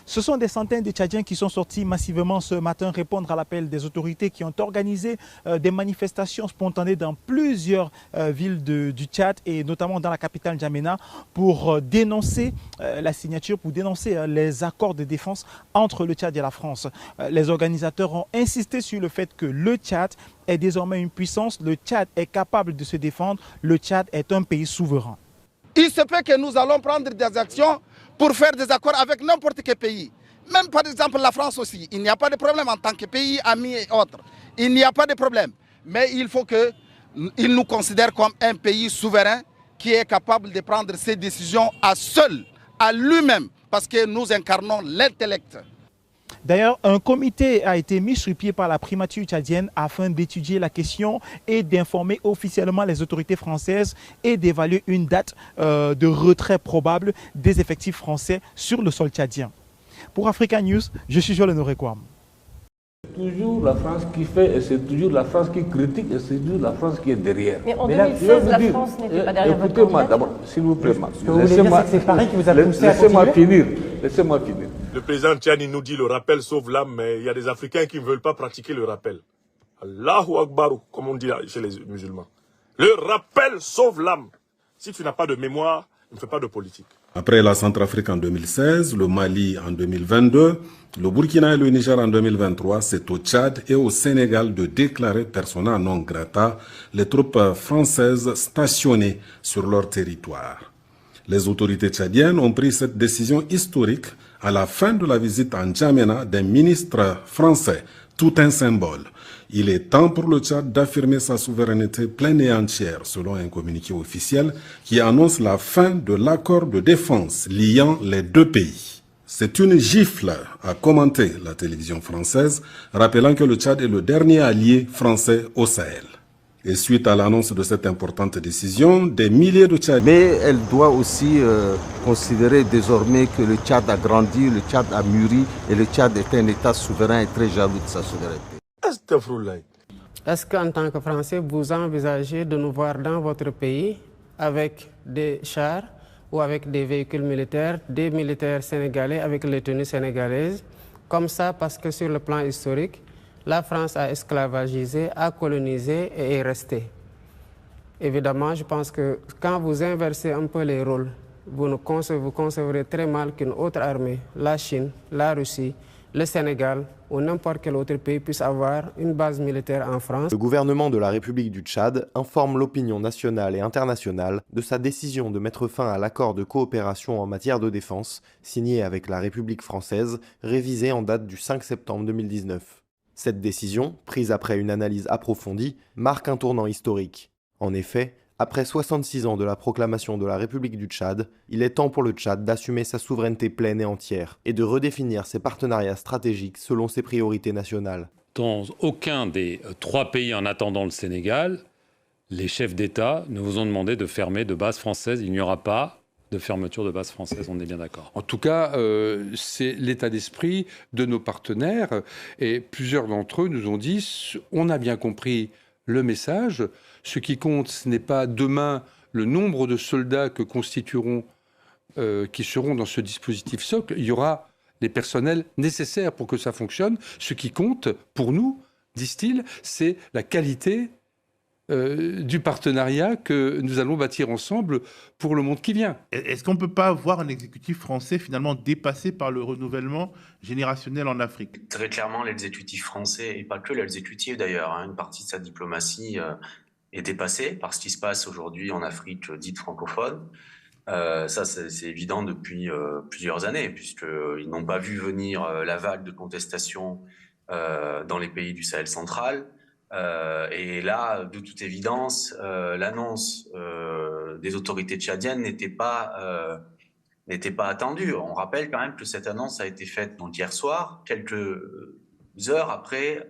Ce sont des centaines de Tchadiens qui sont sortis massivement ce matin répondre à l'appel des autorités qui ont organisé des manifestations spontanées dans plusieurs villes du Tchad et notamment dans la capitale N'Djamena pour dénoncer la signature, pour dénoncer les accords de défense entre le Tchad et la France. Les organisateurs ont insisté sur le fait que le Tchad est désormais une puissance, le Tchad est capable de se défendre, le Tchad est un pays souverain. Il se peut que nous allons prendre des actions pour faire des accords avec n'importe quel pays. Même par exemple la France aussi, il n'y a pas de problème en tant que pays, ami et autres. Il n'y a pas de problème. Mais il faut qu'ils nous considèrent comme un pays souverain qui est capable de prendre ses décisions à seul, à lui-même, parce que nous incarnons l'intellect. D'ailleurs, un comité a été mis sur pied par la primature tchadienne afin d'étudier la question et d'informer officiellement les autorités françaises et d'évaluer une date de retrait probable des effectifs français sur le sol tchadien. Pour Africa News, je suis Joël Honoré Kouam. C'est toujours la France qui fait et c'est toujours la France qui critique et c'est toujours la France qui est derrière. Mais en 2016, la France n'était pas derrière votre Écoutez-moi d'abord, s'il vous plaît. Ce que vous voulez dire, c'est que c'est Paris qui vous a poussé à continuer. Laissez-moi finir. Le président Tchani nous dit le rappel sauve l'âme, mais il y a des Africains qui ne veulent pas pratiquer le rappel. Allahu Akbar, comme on dit chez les musulmans. Le rappel sauve l'âme. Si tu n'as pas de mémoire, ne fais pas de politique. Après la Centrafrique en 2016, le Mali en 2022, le Burkina et le Niger en 2023, c'est au Tchad et au Sénégal de déclarer persona non grata les troupes françaises stationnées sur leur territoire. Les autorités tchadiennes ont pris cette décision historique à la fin de la visite en N'Djamena d'un ministre français, tout un symbole. Il est temps pour le Tchad d'affirmer sa souveraineté pleine et entière, selon un communiqué officiel qui annonce la fin de l'accord de défense liant les deux pays. C'est une gifle, a commenté la télévision française, rappelant que le Tchad est le dernier allié français au Sahel. Et suite à l'annonce de cette importante décision, des milliers de Tchadiens... Mais elle doit aussi considérer désormais que le Tchad a grandi, le Tchad a mûri et le Tchad est un État souverain et très jaloux de sa souveraineté. Est-ce qu'en tant que Français, vous envisagez de nous voir dans votre pays avec des chars ou avec des véhicules militaires, des militaires sénégalais avec les tenues sénégalaises, comme ça parce que sur le plan historique, la France a esclavagisé, a colonisé et est restée. Évidemment, je pense que quand vous inversez un peu les rôles, vous concevrez très mal qu'une autre armée, la Chine, la Russie, le Sénégal ou n'importe quel autre pays puisse avoir une base militaire en France. Le gouvernement de la République du Tchad informe l'opinion nationale et internationale de sa décision de mettre fin à l'accord de coopération en matière de défense signé avec la République française, révisé en date du 5 septembre 2019. Cette décision, prise après une analyse approfondie, marque un tournant historique. En effet, après 66 ans de la proclamation de la République du Tchad, il est temps pour le Tchad d'assumer sa souveraineté pleine et entière et de redéfinir ses partenariats stratégiques selon ses priorités nationales. Dans aucun des trois pays en attendant le Sénégal, les chefs d'État ne vous ont demandé de fermer de bases françaises. Il n'y aura pas de fermeture de bases françaises, on est bien d'accord. En tout cas, c'est l'état d'esprit de nos partenaires et plusieurs d'entre eux nous ont dit on a bien compris le message. Ce qui compte, ce n'est pas demain le nombre de soldats que constitueront, qui seront dans ce dispositif socle. Il y aura les personnels nécessaires pour que ça fonctionne. Ce qui compte pour nous, disent-ils, c'est la qualité du partenariat que nous allons bâtir ensemble pour le monde qui vient. Est-ce qu'on ne peut pas voir un exécutif français finalement dépassé par le renouvellement générationnel en Afrique? Très clairement, l'exécutif français, et pas que l'exécutif d'ailleurs, une partie de sa diplomatie est dépassée par ce qui se passe aujourd'hui en Afrique dite francophone. Ça, c'est évident depuis plusieurs années, puisqu'ils n'ont pas vu venir la vague de contestation dans les pays du Sahel central. Et là, de toute évidence, l'annonce des autorités tchadiennes n'était pas attendue. On rappelle quand même que cette annonce a été faite donc hier soir, quelques heures après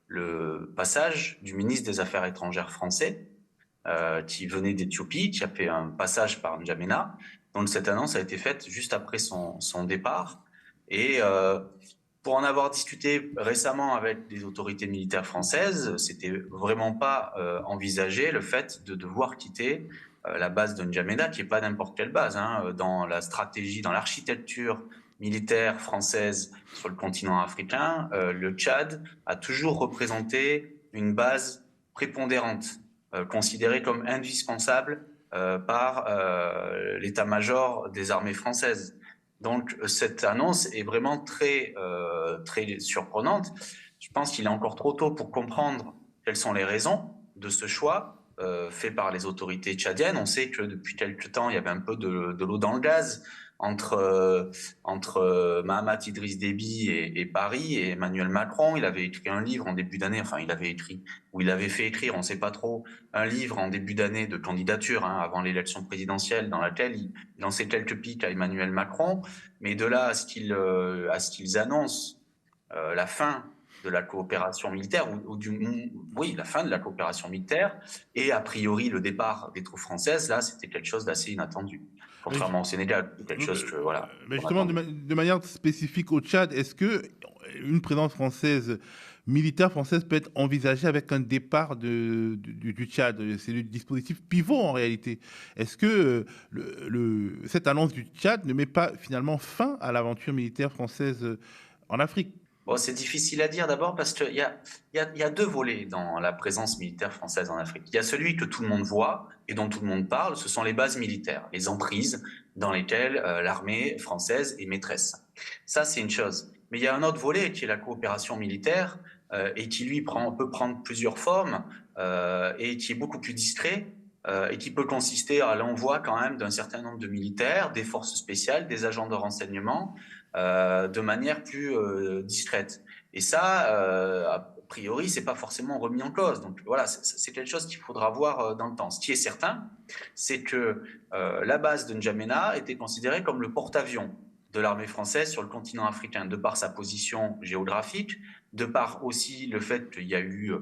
le passage du ministre des Affaires étrangères français, qui venait d'Éthiopie, qui a fait un passage par N'Djamena. Donc cette annonce a été faite juste après son départ. Et pour en avoir discuté récemment avec les autorités militaires françaises, c'était vraiment pas envisagé le fait de devoir quitter la base de N'Djamena, qui n'est pas n'importe quelle base. Dans la stratégie, dans l'architecture militaire française sur le continent africain, le Tchad a toujours représenté une base prépondérante, considérée comme indispensable par l'état-major des armées françaises. Donc cette annonce est vraiment très surprenante. Je pense qu'il est encore trop tôt pour comprendre quelles sont les raisons de ce choix fait par les autorités tchadiennes. On sait que depuis quelque temps, il y avait un peu de l'eau dans le gaz entre Mahamat Idriss Déby et Paris et Emmanuel Macron. Il avait écrit un livre en début d'année, enfin il avait écrit, ou il avait fait écrire, on ne sait pas trop, un livre en début d'année de candidature, avant l'élection présidentielle, dans laquelle il lançait quelques piques à Emmanuel Macron. Mais de là à ce qu'ils annoncent la fin de la coopération militaire, oui, la fin de la coopération militaire, et a priori le départ des troupes françaises, là, c'était quelque chose d'assez inattendu. Contrairement au Sénégal, quelque chose que, voilà. Mais justement, de manière spécifique au Tchad, est-ce qu'une présence française, militaire française, peut être envisagée avec un départ du Tchad? C'est le dispositif pivot en réalité. Est-ce que cette annonce du Tchad ne met pas finalement fin à l'aventure militaire française en Afrique? Bon, c'est difficile à dire d'abord parce qu'il y a deux volets dans la présence militaire française en Afrique. Il y a celui que tout le monde voit et dont tout le monde parle, ce sont les bases militaires, les emprises dans lesquelles l'armée française est maîtresse. Ça, c'est une chose. Mais il y a un autre volet qui est la coopération militaire et qui, lui, peut prendre plusieurs formes et qui est beaucoup plus discret et qui peut consister à l'envoi quand même d'un certain nombre de militaires, des forces spéciales, des agents de renseignement, de manière plus discrète. Et ça, a priori, c'est pas forcément remis en cause. Donc voilà, c'est quelque chose qu'il faudra voir dans le temps. Ce qui est certain, c'est que la base de N'Djamena était considérée comme le porte-avions de l'armée française sur le continent africain, de par sa position géographique, de par aussi le fait qu'il y a eu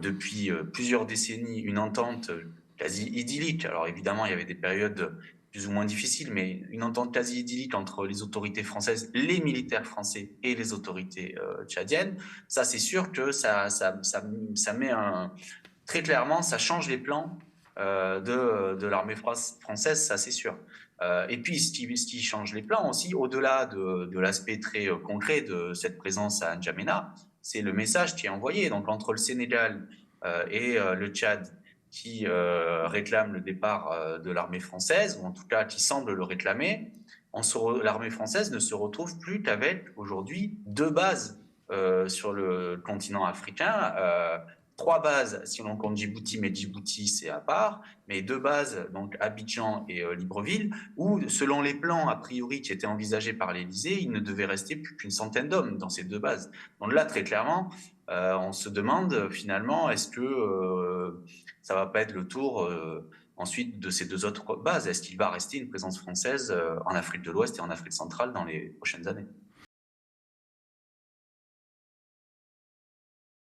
depuis plusieurs décennies une entente quasi idyllique. Alors évidemment, il y avait des périodes plus ou moins difficile, mais une entente quasi idyllique entre les autorités françaises, les militaires français et les autorités tchadiennes. Ça, c'est sûr que ça met très clairement, ça change les plans de l'armée française, ça c'est sûr. Et puis, ce qui change les plans aussi, au-delà de l'aspect très concret de cette présence à N'Djamena, c'est le message qui est envoyé. Donc, entre le Sénégal et le Tchad, qui réclame le départ de l'armée française, ou en tout cas qui semble le réclamer, l'armée française ne se retrouve plus qu'avec aujourd'hui 2 bases sur le continent africain, 3 bases si l'on compte Djibouti, mais Djibouti c'est à part, mais 2 bases, donc Abidjan et Libreville, où selon les plans a priori qui étaient envisagés par l'Élysée, il ne devait rester plus qu'une centaine d'hommes dans ces 2 bases. Donc là, très clairement, on se demande finalement, est-ce que ça va pas être le tour ensuite de ces 2 autres bases? Est-ce qu'il va rester une présence française en Afrique de l'Ouest et en Afrique centrale dans les prochaines années?